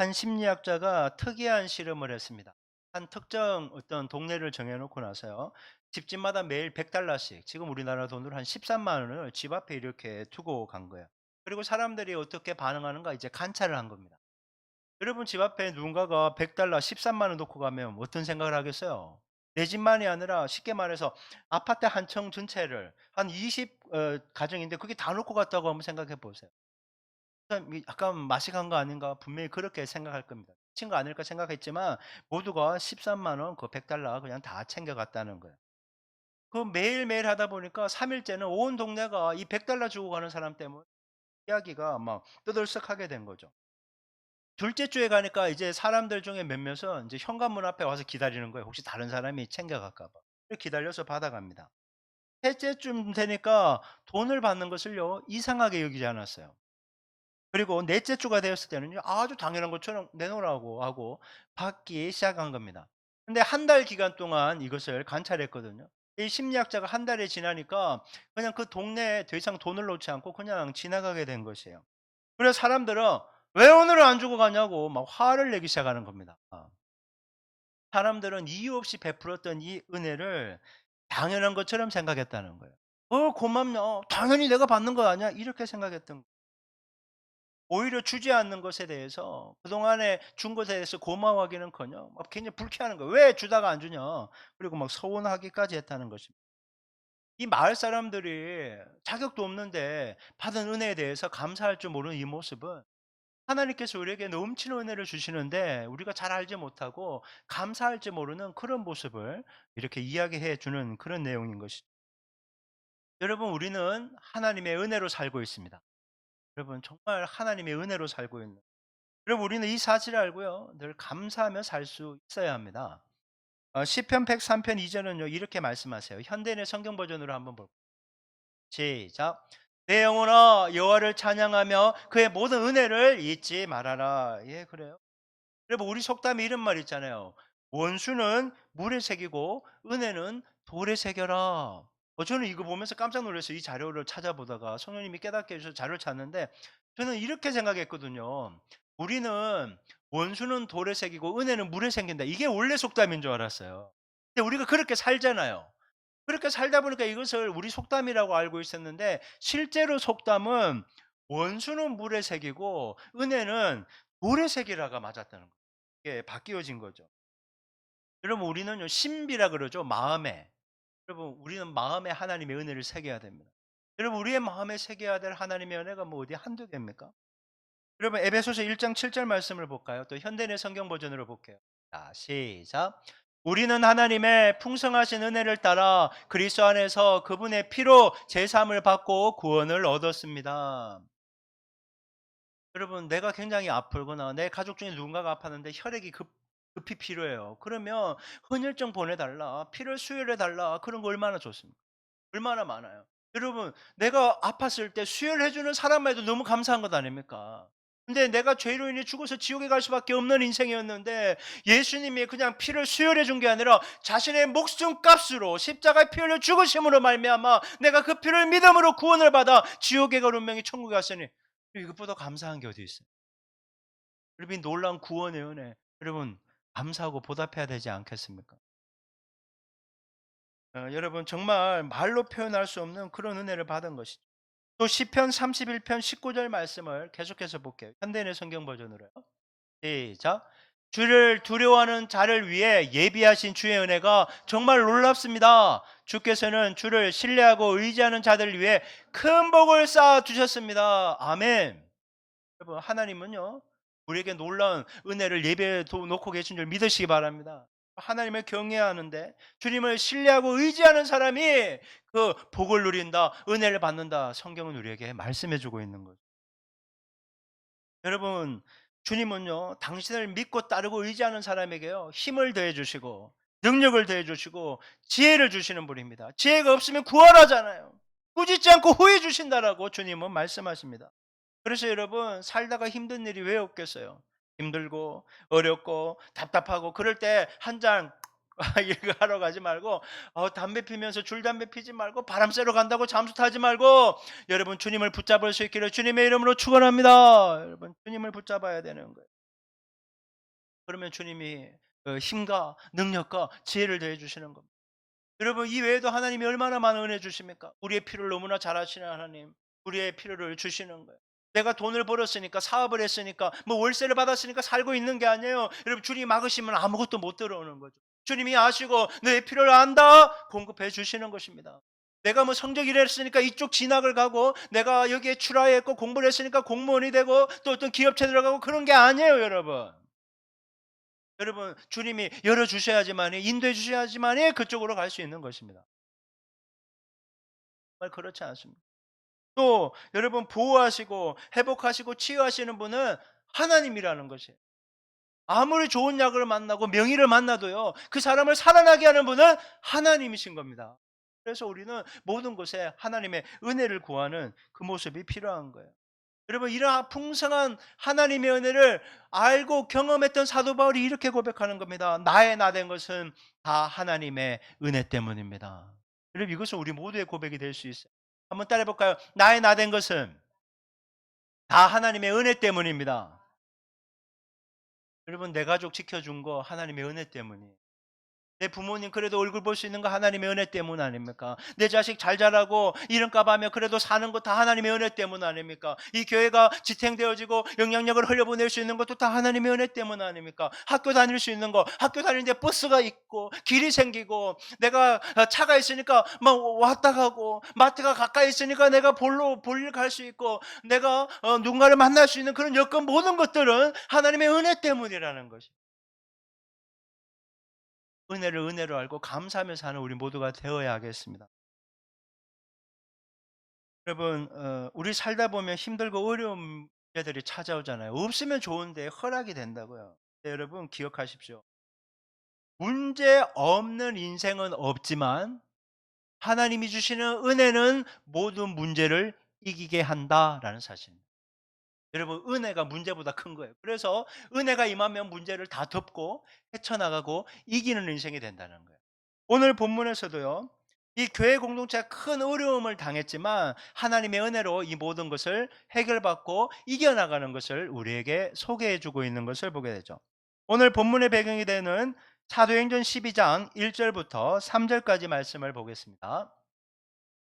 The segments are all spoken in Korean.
한 심리학자가 특이한 실험을 했습니다. 한 특정 어떤 동네를 정해 놓고 나서요. 집집마다 매일 100달러씩, 지금 우리나라 돈으로 한 13만 원을 집 앞에 이렇게 두고 간 거예요. 그리고 사람들이 어떻게 반응하는가 이제 관찰을 한 겁니다. 여러분, 집 앞에 누군가가 100달러 13만 원 놓고 가면 어떤 생각을 하겠어요? 내 집만이 아니라 쉽게 말해서 아파트 한 층 전체를 한 20 가정인데 그게 다 놓고 갔다고 한번 생각해 보세요. 약간 '맛이 간 거 아닌가?' 분명히 그렇게 생각할 겁니다. 미친 거 아닐까 생각했지만 모두가 13만 원 그 100달러 그냥 다 챙겨 갔다는 거예요. 그 매일매일 하다 보니까 3 일째는 온 동네가 이 100달러 주고 가는 사람 때문에 이야기가 막 떠들썩하게 된 거죠. 둘째 주에 가니까 이제 사람들 중에 몇몇은 이제 현관문 앞에 와서 기다리는 거예요. 혹시 다른 사람이 챙겨 갈까 봐. 기다려서 받아갑니다. 셋째 쯤 되니까 돈을 받는 것을요 이상하게 여기지 않았어요. 그리고 넷째 주가 되었을 때는요 아주 당연한 것처럼 내놓으라고 하고 받기 시작한 겁니다. 근데 한 달 기간 동안 이것을 관찰했거든요. 이 심리학자가 한 달이 지나니까 그냥 그 동네에 더 이상 돈을 놓지 않고 그냥 지나가게 된 것이에요. 그래서 사람들은 "왜 오늘은 안 주고 가냐."고 막 화를 내기 시작하는 겁니다. 사람들은 이유 없이 베풀었던 이 은혜를 당연한 것처럼 생각했다는 거예요. 고맙냐. 당연히 내가 받는 거 아니야." 이렇게 생각했던 거예요. 오히려 주지 않는 것에 대해서 그동안에 준 것에 대해서 고마워하기는커녕 막 굉장히 불쾌하는 거예요. "왜 주다가 안 주냐." 그리고 막 서운하기까지 했다는 것입니다. 이 마을 사람들이 자격도 없는데 받은 은혜에 대해서 감사할 줄 모르는 이 모습은 하나님께서 우리에게 넘치는 은혜를 주시는데 우리가 잘 알지 못하고 감사할 줄 모르는 그런 모습을 이렇게 이야기해 주는 그런 내용인 것이죠. 여러분, 우리는 하나님의 은혜로 살고 있습니다. 여러분, 정말 하나님의 은혜로 살고 있는, 여러분, 우리는 이 사실을 알고요 늘 감사하며 살 수 있어야 합니다. 시편 103편 2절은요 이렇게 말씀하세요. 현대인의 성경 버전으로 한번 볼까요? 시작. 내 영혼아 여호와를 찬양하며 그의 모든 은혜를 잊지 말아라. 예, 그래요. 여러분, 우리 속담에 이런 말 있잖아요. 원수는 물에 새기고 은혜는 돌에 새겨라. 저는 이거 보면서 깜짝 놀라서 이 자료를 찾아보다가 성령님이 깨닫게 해주셔서 자료를 찾는데 저는 이렇게 생각했거든요. 우리는 원수는 돌에 새기고 은혜는 물에 새긴다. 이게 원래 속담인 줄 알았어요. 근데 우리가 그렇게 살잖아요. 그렇게 살다 보니까 이것을 우리 속담이라고 알고 있었는데 실제로 속담은 원수는 물에 새기고 은혜는 돌에 새기라가 맞았다는 거예요. 이게 바뀌어진 거죠. 여러분, 우리는요 신비라 그러죠. 마음에. 여러분, 우리는 마음에 하나님의 은혜를 새겨야 됩니다. 여러분, 우리의 마음에 새겨야 될 하나님의 은혜가 뭐 어디 한두 개입니까? 여러분, 에베소서 1장 7절 말씀을 볼까요? 또 현대의 성경 버전으로 볼게요. 자, 시작. 우리는 하나님의 풍성하신 은혜를 따라 그리스도 안에서 그분의 피로 제사함을 받고 구원을 얻었습니다. 여러분, 내가 굉장히 아프거나 내 가족 중에 누군가가 아팠는데 혈액이 급히 필요해요. 그러면 헌혈증 보내달라, 피를 수혈해달라, 그런 거 얼마나 좋습니까? 얼마나 많아요. 여러분, 내가 아팠을 때 수혈해 주는 사람만 해도 너무 감사한 것 아닙니까? 근데 내가 죄로 인해 죽어서 지옥에 갈 수밖에 없는 인생이었는데 예수님이 그냥 피를 수혈해 준 게 아니라 자신의 목숨값으로 십자가의 피 흘려 죽으심으로 말미암아 내가 그 피를 믿음으로 구원을 받아 지옥에 갈 운명이 천국에 갔으니 이것보다 감사한 게 어디 있어요. 여러분, 이 놀라운 구원의 은혜, 여러분 감사하고 보답해야 되지 않겠습니까? 여러분, 정말 말로 표현할 수 없는 그런 은혜를 받은 것이죠. 또 시편 31편 19절 말씀을 계속해서 볼게요. 현대인의 성경 버전으로요. 시작. 주를 두려워하는 자를 위해 예비하신 주의 은혜가 정말 놀랍습니다. 주께서는 주를 신뢰하고 의지하는 자들을 위해 큰 복을 쌓아 두셨습니다. 아멘. 여러분, 하나님은요 우리에게 놀라운 은혜를 예배해 놓고 계신 줄 믿으시기 바랍니다. 하나님을 경외하는데 주님을 신뢰하고 의지하는 사람이 그 복을 누린다, 은혜를 받는다, 성경은 우리에게 말씀해 주고 있는 거죠. 여러분, 주님은요 당신을 믿고 따르고 의지하는 사람에게요 힘을 더해 주시고 능력을 더해 주시고 지혜를 주시는 분입니다. 지혜가 없으면 구원하잖아요. 꾸짖지 않고 후해 주신다라고 주님은 말씀하십니다. 그래서 여러분, 살다가 힘든 일이 왜 없겠어요? 힘들고 어렵고 답답하고 그럴 때 한 잔 이거 하러 가지 말고 담배 피면서 줄담배 피지 말고 바람 쐬러 간다고 잠수 타지 말고 여러분, 주님을 붙잡을 수 있기를 주님의 이름으로 축원합니다. 여러분, 주님을 붙잡아야 되는 거예요. 그러면 주님이 힘과 능력과 지혜를 더해 주시는 겁니다. 여러분 이 외에도 하나님이 얼마나 많은 은혜 주십니까? 우리의 필요를 너무나 잘 아시는 하나님, 우리의 필요를 주시는 거예요. 내가 돈을 벌었으니까 사업을 했으니까 뭐 월세를 받았으니까 살고 있는 게 아니에요. 여러분 주님이 막으시면 아무것도 못 들어오는 거죠. 주님이 아시고 너의 필요를 안다 공급해 주시는 것입니다. 내가 뭐 성적 이랬으니까 이쪽 진학을 가고 내가 여기에 출하했고 공부를 했으니까 공무원이 되고 또 어떤 기업체 들어가고 그런 게 아니에요, 여러분. 여러분 주님이 열어 주셔야지만이 인도해 주셔야지만이 그쪽으로 갈 수 있는 것입니다. 정말 그렇지 않습니다. 또 여러분 보호하시고 회복하시고 치유하시는 분은 하나님이라는 것이에요. 아무리 좋은 약을 만나고 명의를 만나도요. 그 사람을 살아나게 하는 분은 하나님이신 겁니다. 그래서 우리는 모든 곳에 하나님의 은혜를 구하는 그 모습이 필요한 거예요. 여러분 이러한 풍성한 하나님의 은혜를 알고 경험했던 사도 바울이 이렇게 고백하는 겁니다. 나의 나 된 것은 다 하나님의 은혜 때문입니다. 여러분 이것은 우리 모두의 고백이 될 수 있어요. 한번 따라해 볼까요? 나의 나 된 것은 다 하나님의 은혜 때문입니다. 여러분 내 가족 지켜준 거 하나님의 은혜 때문이에요. 내 부모님 그래도 얼굴 볼 수 있는 거 하나님의 은혜 때문 아닙니까? 내 자식 잘 자라고 이름값 하며 그래도 사는 거 다 하나님의 은혜 때문 아닙니까? 이 교회가 지탱되어지고 영향력을 흘려보낼 수 있는 것도 다 하나님의 은혜 때문 아닙니까? 학교 다닐 수 있는 거, 학교 다니는데 버스가 있고 길이 생기고 내가 차가 있으니까 막 왔다 가고 마트가 가까이 있으니까 내가 볼일 갈 수 있고 내가 누군가를 만날 수 있는 그런 여건 모든 것들은 하나님의 은혜 때문이라는 것이. 은혜를 은혜로 알고 감사하며 사는 우리 모두가 되어야 하겠습니다. 여러분 우리 살다 보면 힘들고 어려운 문제들이 찾아오잖아요. 없으면 좋은데 허락이 된다고요. 네, 여러분 기억하십시오. 문제 없는 인생은 없지만 하나님이 주시는 은혜는 모든 문제를 이기게 한다라는 사실입니다. 여러분 은혜가 문제보다 큰 거예요. 그래서 은혜가 임하면 문제를 다 덮고 헤쳐나가고 이기는 인생이 된다는 거예요. 오늘 본문에서도요. 이 교회 공동체가 큰 어려움을 당했지만 하나님의 은혜로 이 모든 것을 해결받고 이겨나가는 것을 우리에게 소개해 주고 있는 것을 보게 되죠. 오늘 본문의 배경이 되는 사도행전 12장 1절부터 3절까지 말씀을 보겠습니다.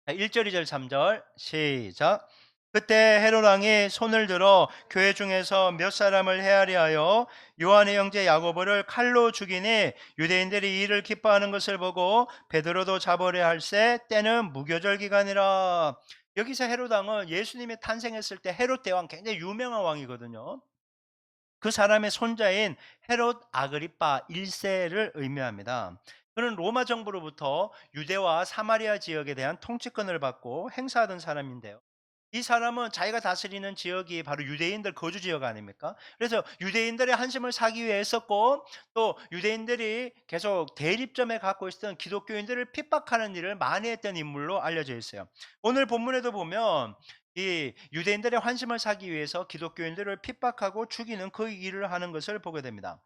1절, 2절, 3절 시작. 그때 헤롯 왕이 손을 들어 교회 중에서 몇 사람을 헤아려 하여 요한의 형제 야고보를 칼로 죽이니 유대인들이 이를 기뻐하는 것을 보고 베드로도 잡으려 할세 때는 무교절 기간이라. 여기서 헤롯 왕은 예수님이 탄생했을 때 헤롯 대왕 굉장히 유명한 왕이거든요. 그 사람의 손자인 헤롯 아그리파 1세를 의미합니다. 그는 로마 정부로부터 유대와 사마리아 지역에 대한 통치권을 받고 행사하던 사람인데요. 이 사람은 자기가 다스리는 지역이 바로 유대인들 거주 지역 아닙니까? 그래서 유대인들의 한심을 사기 위해 했었고 또 유대인들이 계속 대립점에 갖고 있었던 기독교인들을 핍박하는 일을 많이 했던 인물로 알려져 있어요. 오늘 본문에도 보면 이 유대인들의 환심을 사기 위해서 기독교인들을 핍박하고 죽이는 그 일을 하는 것을 보게 됩니다.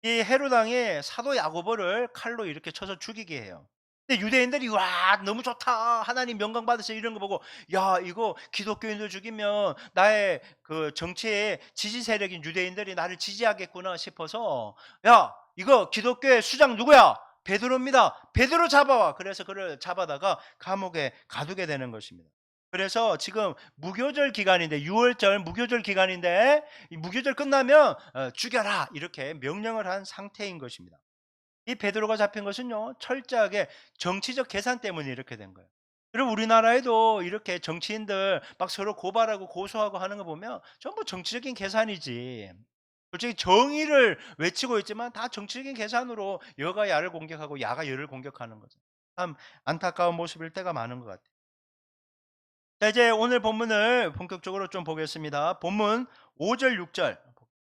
이 헤롯 왕이 사도 야고보를 칼로 이렇게 쳐서 죽이게 해요. 근데 유대인들이 와 너무 좋다 하나님 영광 받으세요 이런 거 보고 야 이거 기독교인들 죽이면 나의 그 정치의 지지 세력인 유대인들이 나를 지지하겠구나 싶어서 야 이거 기독교의 수장 누구야? 베드로입니다. 베드로 잡아와. 그래서 그를 잡아다가 감옥에 가두게 되는 것입니다. 그래서 지금 무교절 기간인데 6월절 무교절 기간인데 이 무교절 끝나면 죽여라 이렇게 명령을 한 상태인 것입니다. 이 베드로가 잡힌 것은요 철저하게 정치적 계산 때문에 이렇게 된 거예요. 그리고 우리나라에도 이렇게 정치인들 막 서로 고발하고 고소하고 하는 거 보면 전부 정치적인 계산이지. 솔직히 정의를 외치고 있지만 다 정치적인 계산으로 여가 야를 공격하고 야가 여를 공격하는 거죠. 참 안타까운 모습일 때가 많은 것 같아요. 자, 이제 오늘 본문을 본격적으로 좀 보겠습니다. 본문 5절 6절.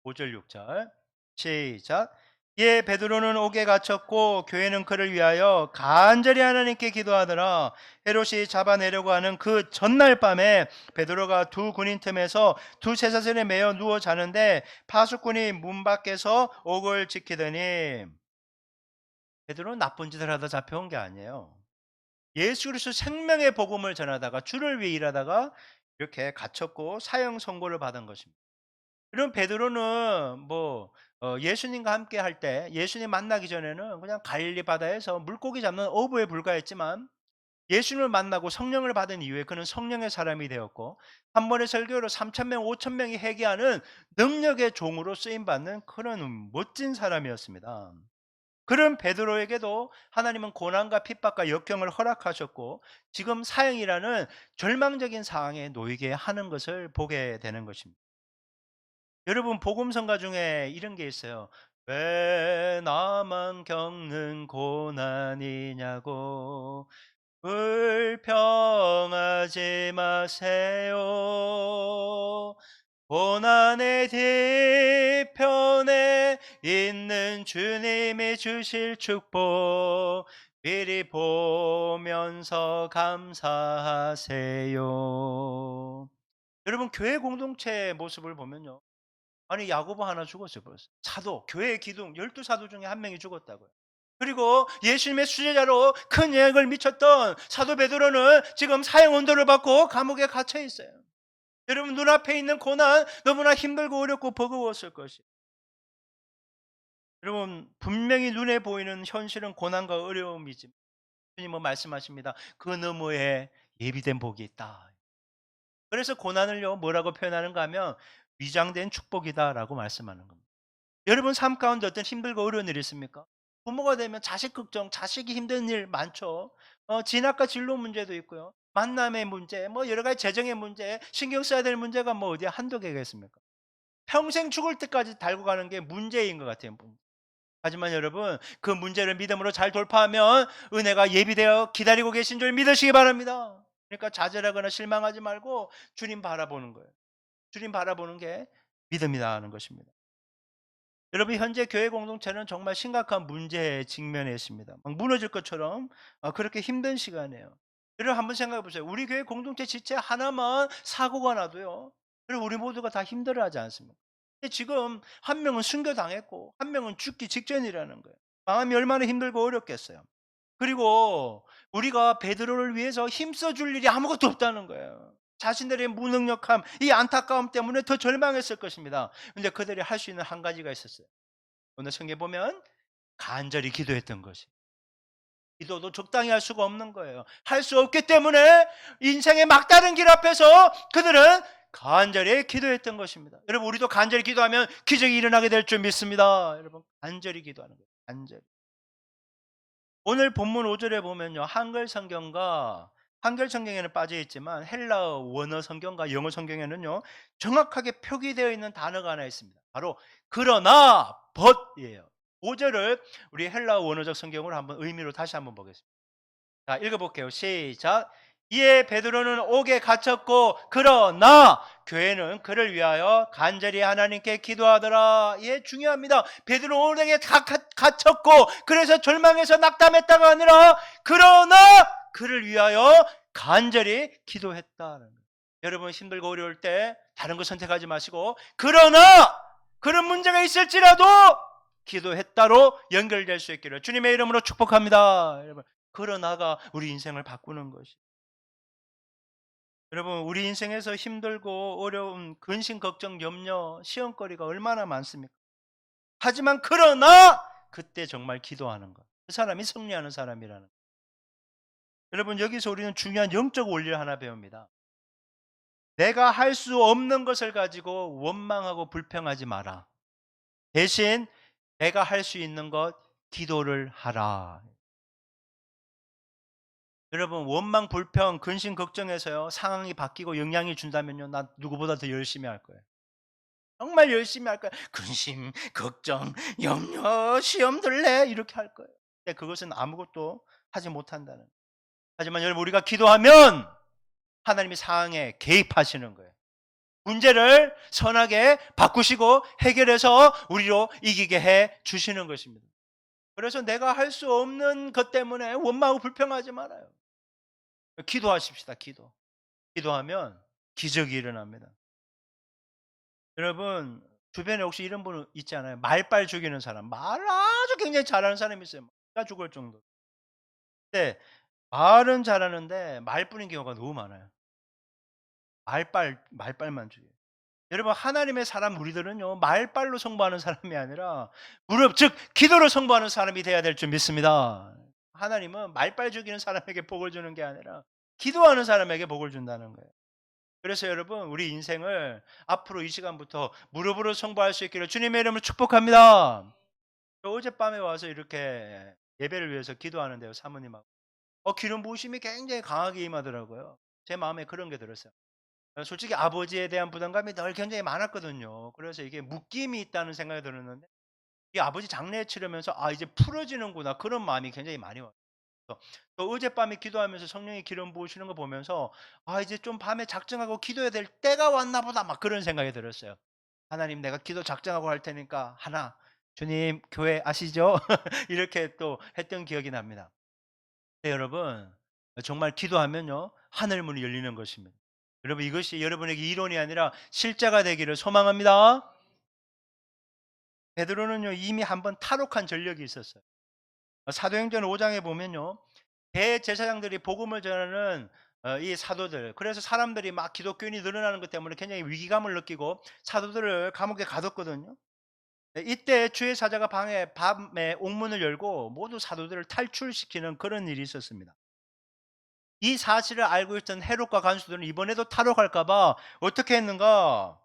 5절 6절. 시작. 예, 베드로는 옥에 갇혔고 교회는 그를 위하여 간절히 하나님께 기도하더라. 헤롯이 잡아내려고 하는 그 전날 밤에 베드로가 두 군인 틈에서 두 쇠사슬에 매어 누워 자는데 파수꾼이 문 밖에서 옥을 지키더니 베드로는 나쁜 짓을 하다 잡혀온 게 아니에요. 예수 그리스도 생명의 복음을 전하다가 주를 위해 일하다가 이렇게 갇혔고 사형 선고를 받은 것입니다. 이런 베드로는 뭐 예수님과 함께 할 때 예수님 만나기 전에는 그냥 갈릴리 바다에서 물고기 잡는 어부에 불과했지만 예수님을 만나고 성령을 받은 이후에 그는 성령의 사람이 되었고 한 번의 설교로 3천 명, 5천 명이 회개하는 능력의 종으로 쓰임 받는 그런 멋진 사람이었습니다. 그런 베드로에게도 하나님은 고난과 핍박과 역경을 허락하셨고 지금 사형이라는 절망적인 상황에 놓이게 하는 것을 보게 되는 것입니다. 여러분 복음성가 중에 이런 게 있어요. 왜 나만 겪는 고난이냐고 불평하지 마세요. 고난의 뒤편에 있는 주님이 주실 축복 미리 보면서 감사하세요. 여러분 교회 공동체의 모습을 보면요. 아니 야고보 하나 죽었어요 벌써. 사도, 교회의 기둥 12사도 중에 한 명이 죽었다고요. 그리고 예수님의 수제자로 큰 영향을 미쳤던 사도 베드로는 지금 사형 언도를 받고 감옥에 갇혀 있어요. 여러분 눈앞에 있는 고난 너무나 힘들고 어렵고 버거웠을 것이에요. 여러분 분명히 눈에 보이는 현실은 고난과 어려움이지만 주님은 말씀하십니다. 그 너머에 예비된 복이 있다. 그래서 고난을요 뭐라고 표현하는가 하면 위장된 축복이다라고 말씀하는 겁니다. 여러분 삶 가운데 어떤 힘들고 어려운 일이 있습니까? 부모가 되면 자식 걱정, 자식이 힘든 일 많죠. 진학과 진로 문제도 있고요. 만남의 문제, 뭐 여러 가지 재정의 문제, 신경 써야 될 문제가 뭐 어디에 한두 개겠습니까? 평생 죽을 때까지 달고 가는 게 문제인 것 같아요. 하지만 여러분 그 문제를 믿음으로 잘 돌파하면 은혜가 예비되어 기다리고 계신 줄 믿으시기 바랍니다. 그러니까 좌절하거나 실망하지 말고 주님 바라보는 거예요. 주님 바라보는 게 믿음이라는 것입니다. 여러분 현재 교회 공동체는 정말 심각한 문제에 직면해 있습니다. 막 무너질 것처럼 그렇게 힘든 시간이에요. 여러분 한번 생각해 보세요. 우리 교회 공동체 지체 하나만 사고가 나도요. 그리고 우리 모두가 다 힘들어하지 않습니까? 근데 지금 한 명은 순교당했고 한 명은 죽기 직전이라는 거예요. 마음이 얼마나 힘들고 어렵겠어요. 그리고 우리가 베드로를 위해서 힘써 줄 일이 아무것도 없다는 거예요. 자신들의 무능력함, 이 안타까움 때문에 더 절망했을 것입니다. 근데 그들이 할 수 있는 한 가지가 있었어요. 오늘 성경에 보면 간절히 기도했던 것이. 기도도 적당히 할 수가 없는 거예요. 할 수 없기 때문에 인생의 막다른 길 앞에서 그들은 간절히 기도했던 것입니다. 여러분 우리도 간절히 기도하면 기적이 일어나게 될 줄 믿습니다. 여러분 간절히 기도하는 거예요. 간절히. 오늘 본문 5절에 보면요. 한글 성경에는 빠져 있지만 헬라어 원어 성경과 영어 성경에는요. 정확하게 표기되어 있는 단어가 하나 있습니다. 바로 그러나 but이에요. 5절을 우리 헬라어 원어적 성경으로 한번 의미로 다시 한번 보겠습니다. 자, 읽어볼게요. 시작. 이에 베드로는 옥에 갇혔고 그러나 교회는 그를 위하여 간절히 하나님께 기도하더라. 예, 중요합니다. 베드로 옥에 갇혔고 그래서 절망해서 낙담했다가 아니라 그러나 그를 위하여 간절히 기도했다는 거예요. 여러분 힘들고 어려울 때 다른 거 선택하지 마시고 그러나 그런 문제가 있을지라도 기도했다로 연결될 수 있기를 주님의 이름으로 축복합니다. 여러분 그러나가 우리 인생을 바꾸는 것이. 여러분 우리 인생에서 힘들고 어려운 근심 걱정 염려 시험거리가 얼마나 많습니까? 하지만 그러나 그때 정말 기도하는 것. 그 사람이 승리하는 사람이라는 것. 여러분 여기서 우리는 중요한 영적 원리를 하나 배웁니다. 내가 할 수 없는 것을 가지고 원망하고 불평하지 마라. 대신 내가 할 수 있는 것 기도를 하라. 여러분 원망 불평 근심 걱정해서요 상황이 바뀌고 영향이 준다면요 나 누구보다 더 열심히 할 거예요. 정말 열심히 할 거예요. 근심 걱정 염려 시험 들래 이렇게 할 거예요. 근데 그것은 아무것도 하지 못한다는 거예요. 하지만 여러분 우리가 기도하면 하나님이 상황에 개입하시는 거예요. 문제를 선하게 바꾸시고 해결해서 우리로 이기게 해 주시는 것입니다. 그래서 내가 할 수 없는 것 때문에 원망하고 불평하지 말아요. 기도하십시다. 기도하면 기적이 일어납니다. 여러분 주변에 혹시 이런 분 있지 않아요? 말빨 죽이는 사람. 말을 아주 굉장히 잘하는 사람이 있어요. 가 죽을 정도. 근데 말은 잘하는데 말뿐인 경우가 너무 많아요. 말빨만 죽여요. 여러분 하나님의 사람 우리들은요 말발로 승부하는 사람이 아니라 무릎 즉 기도로 승부하는 사람이 돼야 될 줄 믿습니다. 하나님은 말빨 죽이는 사람에게 복을 주는 게 아니라 기도하는 사람에게 복을 준다는 거예요. 그래서 여러분 우리 인생을 앞으로 이 시간부터 무릎으로 승부할 수 있기를 주님의 이름으로 축복합니다. 저 어젯밤에 와서 이렇게 예배를 위해서 기도하는데요 사모님하고 기름 부으심이 굉장히 강하게 임하더라고요. 제 마음에 그런 게 들었어요. 솔직히 아버지에 대한 부담감이 늘 굉장히 많았거든요. 그래서 이게 묶임이 있다는 생각이 들었는데 이 아버지 장례 치르면서 '아 이제 풀어지는구나.' 그런 마음이 굉장히 많이 왔어요. 또 어젯밤에 기도하면서 성령의 기름 부으시는 거 보면서 '아 이제 좀 밤에 작정하고 기도해야 될 때가 왔나 보다.' 막 그런 생각이 들었어요. '하나님 내가 기도 작정하고 할 테니까 하나 주님 교회 아시죠?' 이렇게 또 했던 기억이 납니다. 네 여러분 정말 기도하면요 하늘 문이 열리는 것입니다. 여러분 이것이 여러분에게 이론이 아니라 실제가 되기를 소망합니다. 베드로는요 이미 한번 탈옥한 전력이 있었어요. 사도행전 5 장에 보면요. 대제사장들이 복음을 전하는 이 사도들 그래서 사람들이 막 기독교인이 늘어나는 것 때문에 굉장히 위기감을 느끼고 사도들을 감옥에 가뒀거든요. 네, 이때 주의 사자가 밤에 옥문을 열고 모두 사도들을 탈출시키는 그런 일이 있었습니다. 이 사실을 알고 있던 헤롯과 간수들은 이번에도 탈옥할까 봐 어떻게 했는가?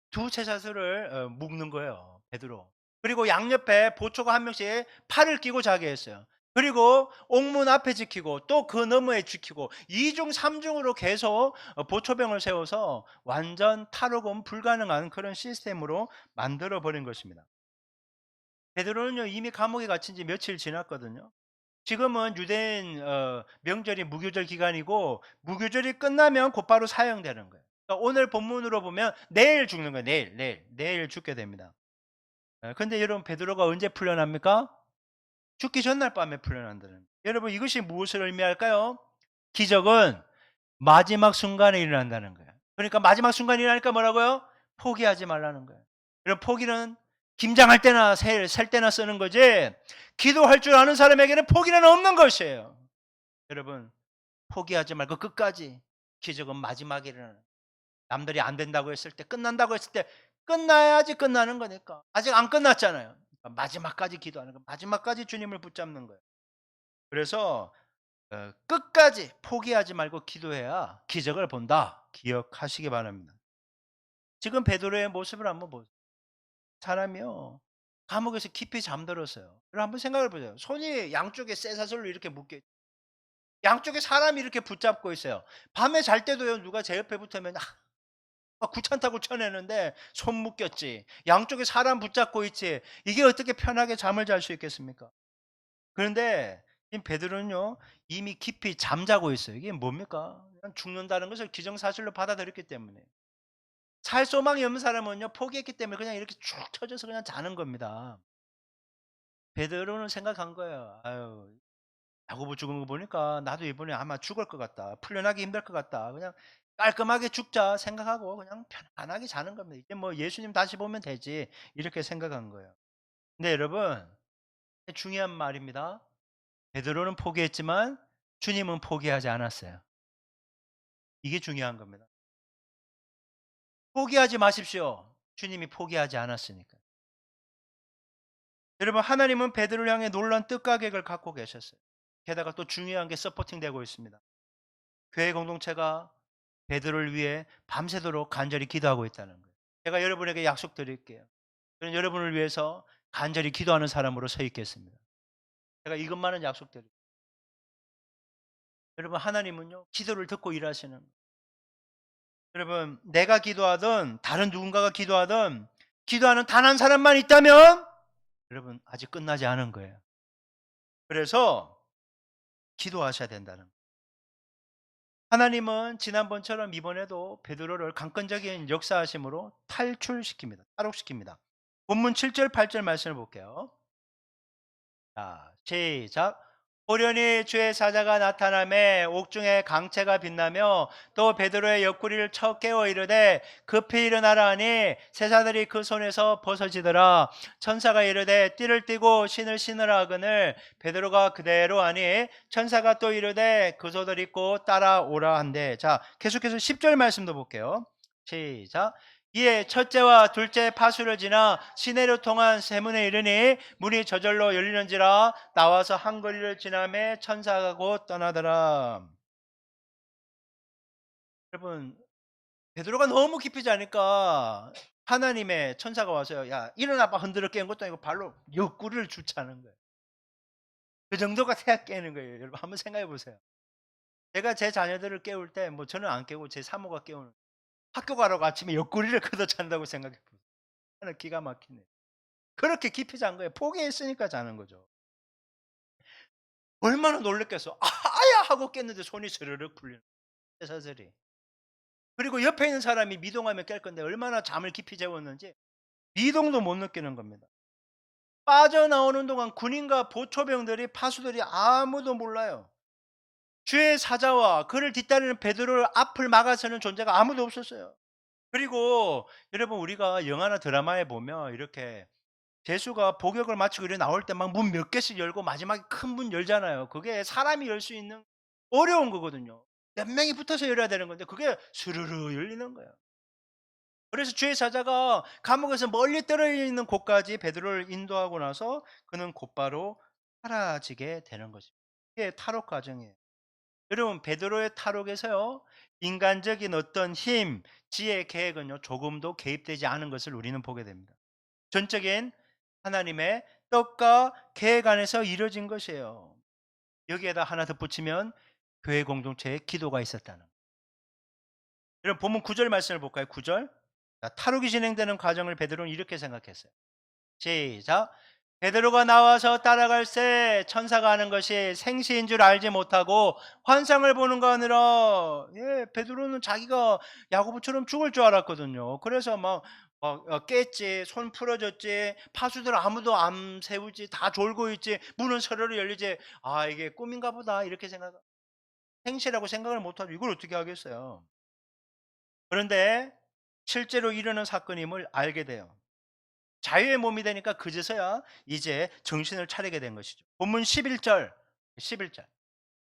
두 제사들을 묶는 거예요, 베드로. 그리고 양옆에 보초가 한 명씩 팔을 끼고 자게 했어요. 그리고 옥문 앞에 지키고 또 그 너머에 지키고 2중 3 중으로 계속 보초병을 세워서 완전 탈옥은 불가능한 그런 시스템으로 만들어 버린 것입니다. 베드로는요 이미 감옥에 갇힌 지 며칠 지났거든요. 지금은 유대인 명절이 무교절 기간이고 무교절이 끝나면 곧바로 사형되는 거예요. 그러니까 오늘 본문으로 보면 내일 죽는 거예요. 내일 죽게 됩니다. 근데 여러분 베드로가 언제 풀려납니까? 죽기 전날 밤에 풀려난다는 거예요. 여러분 이것이 무엇을 의미할까요? 기적은 마지막 순간에 일어난다는 거예요. 그러니까 마지막 순간에 일어나니까 뭐라고요? 포기하지 말라는 거예요. 이런 포기는 김장할 때나 셀 때나 쓰는 거지 기도할 줄 아는 사람에게는 포기는 없는 것이에요. 여러분 포기하지 말고 끝까지 기적은 마지막에 일어나는 남들이 안 된다고 했을 때 끝난다고 했을 때 끝나야지 끝나는 거니까 아직 안 끝났잖아요. 그러니까 마지막까지 기도하는 거 마지막까지 주님을 붙잡는 거예요. 그래서 끝까지 포기하지 말고 기도해야 기적을 본다. 기억하시기 바랍니다. 지금 베드로의 모습을 한번 보세요. 사람이요. 감옥에서 깊이 잠들었어요. 그럼 한번 생각을 보세요. 손이 양쪽에 쇠사슬로 이렇게 묶여 양쪽에 사람이 이렇게 붙잡고 있어요. 밤에 잘 때도요. 누가 제 옆에 붙으면 귀찮다고 쳐내는데 손 묶였지. 양쪽에 사람 붙잡고 있지. 이게 어떻게 편하게 잠을 잘 수 있겠습니까? 그런데 이 베드로는요. 이미 깊이 잠자고 있어요. 이게 뭡니까? 그냥 죽는다는 것을 기정사실로 받아들였기 때문에. 살 소망이 없는 사람은요. 포기했기 때문에 그냥 이렇게 쭉 처져서 그냥 자는 겁니다. 베드로는 생각한 거예요. '아유 야고보 죽은 거 보니까 나도 이번에 아마 죽을 것 같다. 풀려나기 힘들 것 같다. 그냥 깔끔하게 죽자.' 생각하고 그냥 편안하게 자는 겁니다. 이제 뭐 '예수님 다시 보면 되지.' 이렇게 생각한 거예요. 근데 여러분 중요한 말입니다. 베드로는 포기했지만 주님은 포기하지 않았어요. 이게 중요한 겁니다. 포기하지 마십시오. 주님이 포기하지 않았으니까. 여러분 하나님은 베드로를 향해 놀라운 뜻가객을 갖고 계셨어요. 게다가 또 중요한 게 서포팅되고 있습니다. 교회 공동체가 베드로를 위해 밤새도록 간절히 기도하고 있다는 거예요. 제가 여러분에게 약속드릴게요. 저는 여러분을 위해서 간절히 기도하는 사람으로 서 있겠습니다. 제가 이것만은 약속드릴게요. 여러분 하나님은요. 기도를 듣고 일하시는 거예요. 여러분 내가 기도하든 다른 누군가가 기도하든 기도하는 단 한 사람만 있다면 여러분 아직 끝나지 않은 거예요. 그래서 기도하셔야 된다는 거예요. 하나님은 지난번처럼 이번에도 베드로를 강권적인 역사하심으로 탈출시킵니다. 탈옥시킵니다. 본문 7절 8절 말씀을 볼게요. 자, 시작. 호련히 주의 사자가 나타나매 옥중에 강채가 빛나며 또 베드로의 옆구리를 쳐 깨워 이르되 급히 일어나라 하니 세사들이 그 손에서 벗어지더라. 천사가 이르되 띠를 띠고 신을 신으라 하거늘 베드로가 그대로 하니 천사가 또 이르되 그 소들 입고 따라오라 한대. 자, 계속해서 10절 말씀도 볼게요. 시작. 이에 첫째와 둘째 파수를 지나 시내로 통한 세문에 이르니 문이 저절로 열리는지라 나와서 한 거리를 지나매 천사가 곧 떠나더라. 여러분, 베드로가 너무 깊이 자니까 하나님의 천사가 와서요. 야, 일어나봐. 흔들어 깨는 것도 아니고 발로 옆구리를 주차하는 거예요. 그 정도가 돼야 깨는 거예요. 여러분 한번 생각해 보세요. 제가 제 자녀들을 깨울 때 뭐 저는 안 깨고 제 사모가 깨우는, 학교 가라고 아침에 옆구리를 걷어찬다고 생각해 보세요. 하나 기가 막히네. 그렇게 깊이 잔 거예요. 포기했으니까 자는 거죠. 얼마나 놀랬겠어. 아야 하고 깼는데 손이 스르륵 풀리는 거예요. 새사슬이. 그리고 옆에 있는 사람이 미동하면 깰 건데 얼마나 잠을 깊이 재웠는지 미동도 못 느끼는 겁니다. 빠져나오는 동안 군인과 보초병들이 파수들이 아무도 몰라요. 주의 사자와 그를 뒤따르는 베드로를 앞을 막아서는 존재가 아무도 없었어요. 그리고 여러분 우리가 영화나 드라마에 보면 이렇게 죄수가 복역을 마치고 이렇게 나올 때 막 문 몇 개씩 열고 마지막에 큰 문 열잖아요. 그게 사람이 열 수 있는 어려운 거거든요. 몇 명이 붙어서 열어야 되는 건데 그게 스르르 열리는 거예요. 그래서 주의 사자가 감옥에서 멀리 떨어져 있는 곳까지 베드로를 인도하고 나서 그는 곧바로 사라지게 되는 것입니다. 이게 탈옥 과정이에요. 여러분 베드로의 탈옥에서요. 인간적인 어떤 힘, 지혜, 계획은요. 조금도 개입되지 않은 것을 우리는 보게 됩니다. 전적인 하나님의 뜻과 계획 안에서 이루어진 것이에요. 여기에다 하나 덧붙이면 교회 공동체에 기도가 있었다는. 여러분 본문 9절 말씀을 볼까요? 9절. 자, 탈옥이 진행되는 과정을 베드로는 이렇게 생각했어요. 시작. 베드로가 나와서 따라갈 새 천사가 하는 것이 생시인 줄 알지 못하고 환상을 보는 거 아니라, 예, 베드로는 자기가 야고보처럼 죽을 줄 알았거든요. 그래서 깼지, 손 풀어졌지, 파수들 아무도 안 세우지, 다 졸고 있지, 문은 서로를 열리지. 아, 이게 꿈인가 보다 이렇게 생시라고 생각을 못하죠. 이걸 어떻게 하겠어요? 그런데 실제로 일어난 사건임을 알게 돼요. 자유의 몸이 되니까 그제서야 이제 정신을 차리게 된 것이죠. 본문 11절. 11절.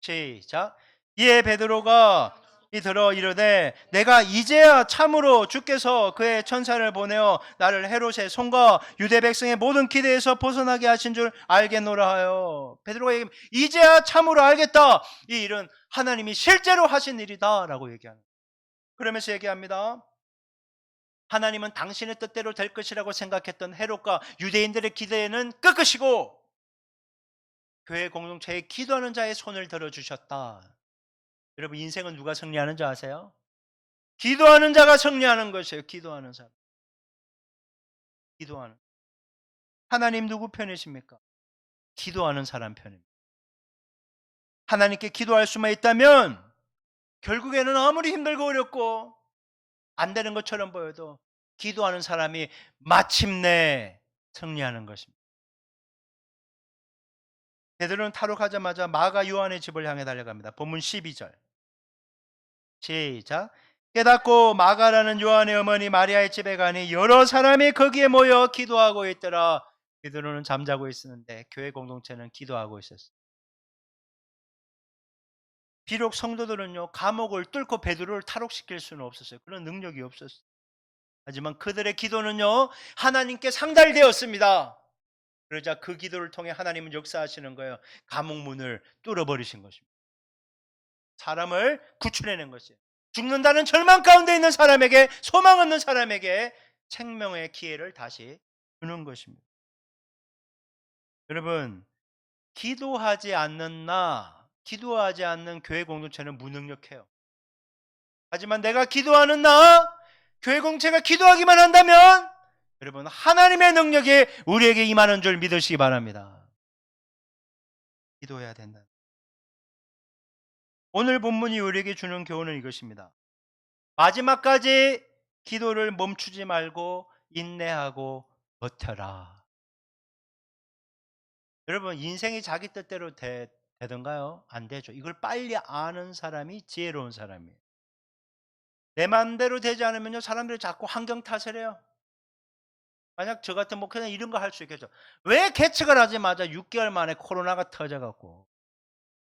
시작. 이에 베드로가 들어 이르되 내가 이제야 참으로 주께서 그의 천사를 보내어 나를 헤롯의 손과 유대 백성의 모든 기대에서 벗어나게 하신 줄 알겠노라 하여. 베드로가 얘기하면 이제야 참으로 알겠다. 이 일은 하나님이 실제로 하신 일이다 라고 얘기하는. 그러면서 얘기합니다. 하나님은 당신의 뜻대로 될 것이라고 생각했던 헤롯과 유대인들의 기대에는 끄끄시고 교회 공동체에 기도하는 자의 손을 들어주셨다. 여러분 인생은 누가 승리하는 줄 아세요? 기도하는 자가 승리하는 것이에요. 기도하는 사람. 기도하는. 하나님 누구 편이십니까? 기도하는 사람 편입니다. 하나님께 기도할 수만 있다면 결국에는 아무리 힘들고 어렵고 안 되는 것처럼 보여도 기도하는 사람이 마침내 승리하는 것입니다. 베드로는 탈옥하자마자 마가 요한의 집을 향해 달려갑니다. 본문 12절. 시작. 깨닫고 마가라는 요한의 어머니 마리아의 집에 가니 여러 사람이 거기에 모여 기도하고 있더라. 베드로는 잠자고 있었는데 교회 공동체는 기도하고 있었어요. 비록 성도들은요 감옥을 뚫고 베드로를 탈옥시킬 수는 없었어요. 그런 능력이 없었어요. 하지만 그들의 기도는요 하나님께 상달되었습니다. 그러자 그 기도를 통해 하나님은 역사하시는 거예요. 감옥 문을 뚫어버리신 것입니다. 사람을 구출해낸 것이에요. 죽는다는 절망 가운데 있는 사람에게, 소망 없는 사람에게 생명의 기회를 다시 주는 것입니다. 여러분 기도하지 않는 기도하지 않는 교회 공동체는 무능력해요. 하지만 내가 기도하는 교회 공동체가 기도하기만 한다면 여러분 하나님의 능력이 우리에게 임하는 줄 믿으시기 바랍니다. 기도해야 된다. 오늘 본문이 우리에게 주는 교훈은 이것입니다. 마지막까지 기도를 멈추지 말고 인내하고 버텨라. 여러분 인생이 자기 뜻대로 되던가요? 안 되죠. 이걸 빨리 아는 사람이 지혜로운 사람이에요. 내 마음대로 되지 않으면요 사람들이 자꾸 환경 탓을 해요. 만약 저 같은 목회는 이런 거 할 수 있겠죠. 왜 개척을 하자마자 6개월 만에 코로나가 터져갖고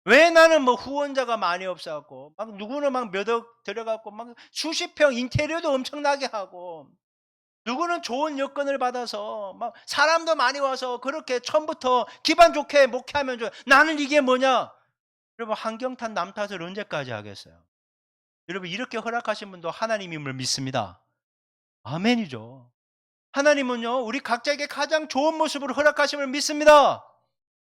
왜 나는 뭐 후원자가 많이 없어 갖고 막 누구는 막 몇 억 들여 갖고 막 수십 평 인테리어도 엄청나게 하고 누구는 좋은 여건을 받아서 막 사람도 많이 와서 그렇게 처음부터 기반 좋게 목회하면 좋아. 나는 이게 뭐냐? 여러분 환경 탓 남 탓을 언제까지 하겠어요? 여러분 이렇게 허락하신 분도 하나님임을 믿습니다. 아멘이죠. 하나님은요 우리 각자에게 가장 좋은 모습으로 허락하심을 믿습니다.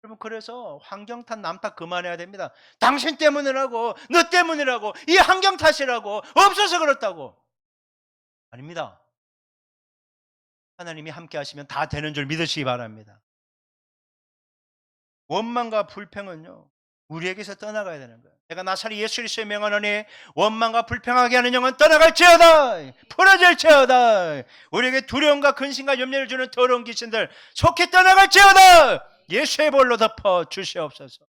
여러분 그래서 환경 탓 남 탓 그만해야 됩니다. 당신 때문이라고 너 때문이라고 이 환경 탓이라고 없어서 그렇다고. 아닙니다. 하나님이 함께 하시면 다 되는 줄 믿으시기 바랍니다. 원망과 불평은요 우리에게서 떠나가야 되는 거예요. 내가 나사리 예수 그리스도의 명하노니 원망과 불평하게 하는 영은 떠나갈지어다 풀어질지어다. 우리에게 두려움과 근심과 염려를 주는 더러운 귀신들 속히 떠나갈지어다. 예수의 볼로 덮어 주시옵소서.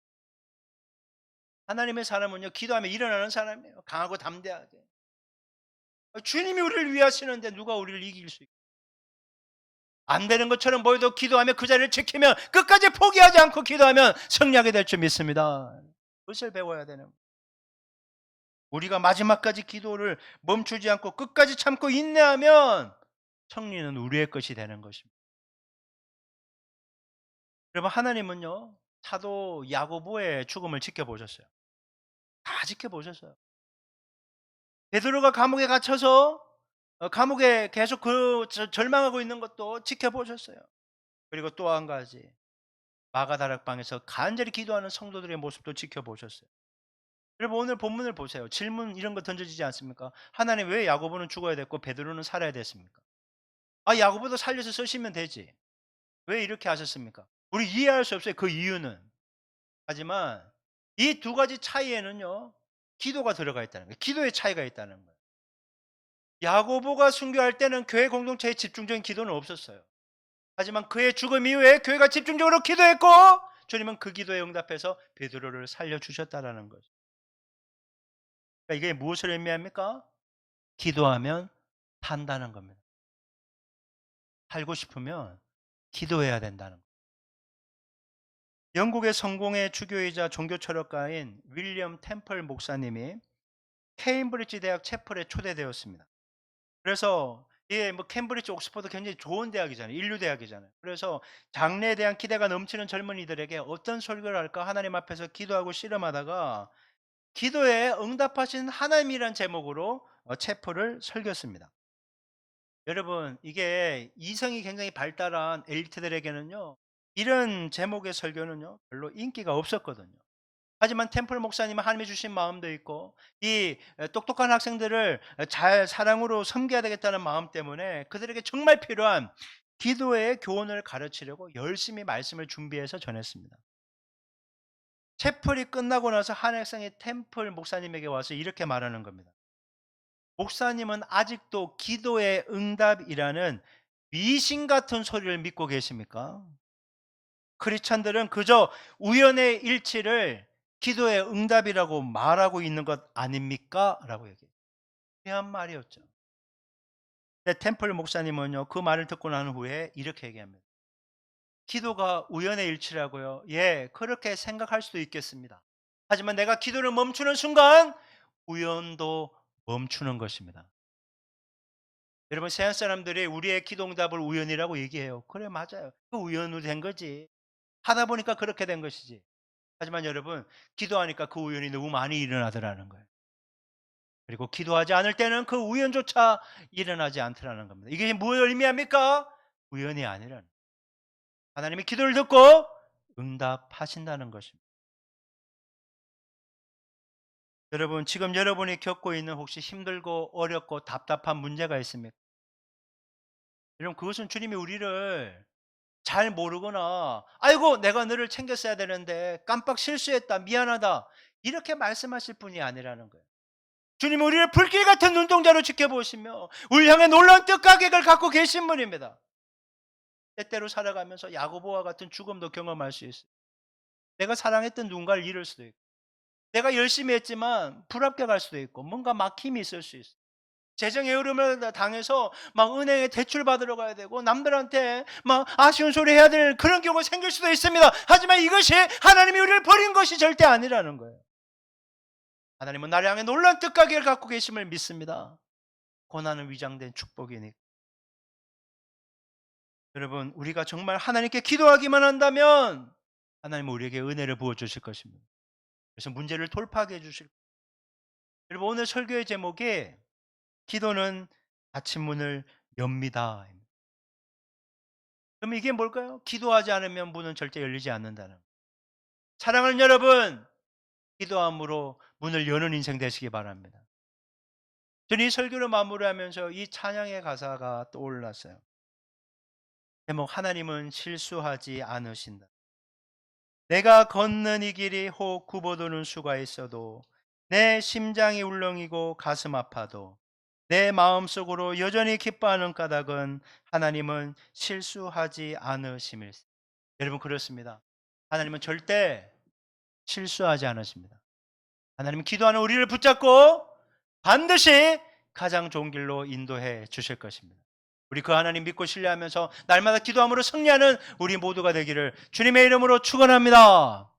하나님의 사람은요 기도하며 일어나는 사람이에요. 강하고 담대하게. 주님이 우리를 위하시는데 누가 우리를 이길 수 있겠어요? 안 되는 것처럼 보여도 기도하며 그 자리를 지키며 끝까지 포기하지 않고 기도하면 승리하게 될 줄 믿습니다. 그것을 배워야 되는 거예요. 우리가 마지막까지 기도를 멈추지 않고 끝까지 참고 인내하면 승리는 우리의 것이 되는 것입니다. 여러분 하나님은요 사도 야고보의 죽음을 지켜보셨어요. 다 지켜보셨어요. 베드로가 감옥에 갇혀서 감옥에 계속 절망하고 있는 것도 지켜보셨어요. 그리고 또 한 가지 마가다락방에서 간절히 기도하는 성도들의 모습도 지켜보셨어요. 여러분 오늘 본문을 보세요. 질문 이런 거 던져지지 않습니까? 하나님 왜 야고보는 죽어야 됐고 베드로는 살아야 됐습니까? 아 야고보도 살려서 쓰시면 되지. 왜 이렇게 하셨습니까? 우리 이해할 수 없어요. 그 이유는. 하지만 이 두 가지 차이에는요. 기도가 들어가 있다는 거예요. 기도의 차이가 있다는 거예요. 야고보가 순교할 때는 교회 공동체에 집중적인 기도는 없었어요. 하지만 그의 죽음 이후에 교회가 집중적으로 기도했고 주님은 그 기도에 응답해서 베드로를 살려 주셨다라는 거죠. 그러니까 이게 무엇을 의미합니까? 기도하면 산다는 겁니다. 살고 싶으면 기도해야 된다는 거예요. 영국의 성공의 주교이자 종교 철학가인 윌리엄 템플 목사님이 케임브리지 대학 채플에 초대되었습니다. 그래서 이게 뭐 캠브리지 옥스퍼드 굉장히 좋은 대학이잖아요. 인류 대학이잖아요. 그래서 장래에 대한 기대가 넘치는 젊은이들에게 어떤 설교를 할까 하나님 앞에서 기도하고 씨름하다가 기도에 응답하신 하나님이란 제목으로 채플을 설교했습니다. 여러분 이게 이성이 굉장히 발달한 엘리트들에게는요. 이런 제목의 설교는요. 별로 인기가 없었거든요. 하지만 템플 목사님은 하나님이 주신 마음도 있고 이 똑똑한 학생들을 잘 사랑으로 섬겨야 되겠다는 마음 때문에 그들에게 정말 필요한 기도의 교훈을 가르치려고 열심히 말씀을 준비해서 전했습니다. 채플이 끝나고 나서 한 학생이 템플 목사님에게 와서 이렇게 말하는 겁니다. 목사님은 아직도 기도의 응답이라는 미신 같은 소리를 믿고 계십니까? 크리스찬들은 그저 우연의 일치를 기도의 응답이라고 말하고 있는 것 아닙니까? 라고 얘기해요. 귀한 말이었죠. 근데 템플 목사님은요, 그 말을 듣고 난 후에 이렇게 얘기합니다. 기도가 우연의 일치라고요? 예, 그렇게 생각할 수도 있겠습니다. 하지만 내가 기도를 멈추는 순간 우연도 멈추는 것입니다. 여러분 세상 사람들이 우리의 기도 응답을 우연이라고 얘기해요. 그래 맞아요. 그 우연으로 된 거지. 하다 보니까 그렇게 된 것이지. 하지만 여러분 기도하니까 그 우연이 너무 많이 일어나더라는 거예요. 그리고 기도하지 않을 때는 그 우연조차 일어나지 않더라는 겁니다. 이게 뭘 의미합니까? 우연이 아니라는. 하나님이 기도를 듣고 응답하신다는 것입니다. 여러분 지금 여러분이 겪고 있는 혹시 힘들고 어렵고 답답한 문제가 있습니까? 여러분 그것은 주님이 우리를 잘 모르거나 아이고 내가 너를 챙겼어야 되는데 깜빡 실수했다 미안하다 이렇게 말씀하실 분이 아니라는 거예요. 주님은 우리를 불길 같은 눈동자로 지켜보시며 우리 향해 놀라운 뜻가객을 갖고 계신 분입니다. 때때로 살아가면서 야고보와 같은 죽음도 경험할 수 있어요. 내가 사랑했던 누군가를 잃을 수도 있고 내가 열심히 했지만 불합격할 수도 있고 뭔가 막힘이 있을 수 있어요. 재정의 흐름을 당해서 막 은행에 대출 받으러 가야 되고 남들한테 막 아쉬운 소리 해야 될 그런 경우가 생길 수도 있습니다. 하지만 이것이 하나님이 우리를 버린 것이 절대 아니라는 거예요. 하나님은 나를 향해 놀라운 뜻가기를 갖고 계심을 믿습니다. 고난은 위장된 축복이니까. 여러분, 우리가 정말 하나님께 기도하기만 한다면 하나님은 우리에게 은혜를 부어주실 것입니다. 그래서 문제를 돌파하게 해주실 것입니다. 여러분, 오늘 설교의 제목이 기도는 닫힌 문을 엽니다. 그럼 이게 뭘까요? 기도하지 않으면 문은 절대 열리지 않는다는 거예요. 사랑하는 여러분, 기도함으로 문을 여는 인생 되시기 바랍니다. 저는 이 설교를 마무리하면서 이 찬양의 가사가 떠올랐어요. 제목, 하나님은 실수하지 않으신다. 내가 걷는 이 길이 혹 굽어도는 수가 있어도, 내 심장이 울렁이고 가슴 아파도, 내 마음속으로 여전히 기뻐하는 까닭은 하나님은 실수하지 않으심일세. 여러분, 그렇습니다. 하나님은 절대 실수하지 않으십니다. 하나님은 기도하는 우리를 붙잡고 반드시 가장 좋은 길로 인도해 주실 것입니다. 우리 그 하나님 믿고 신뢰하면서 날마다 기도함으로 승리하는 우리 모두가 되기를 주님의 이름으로 축원합니다.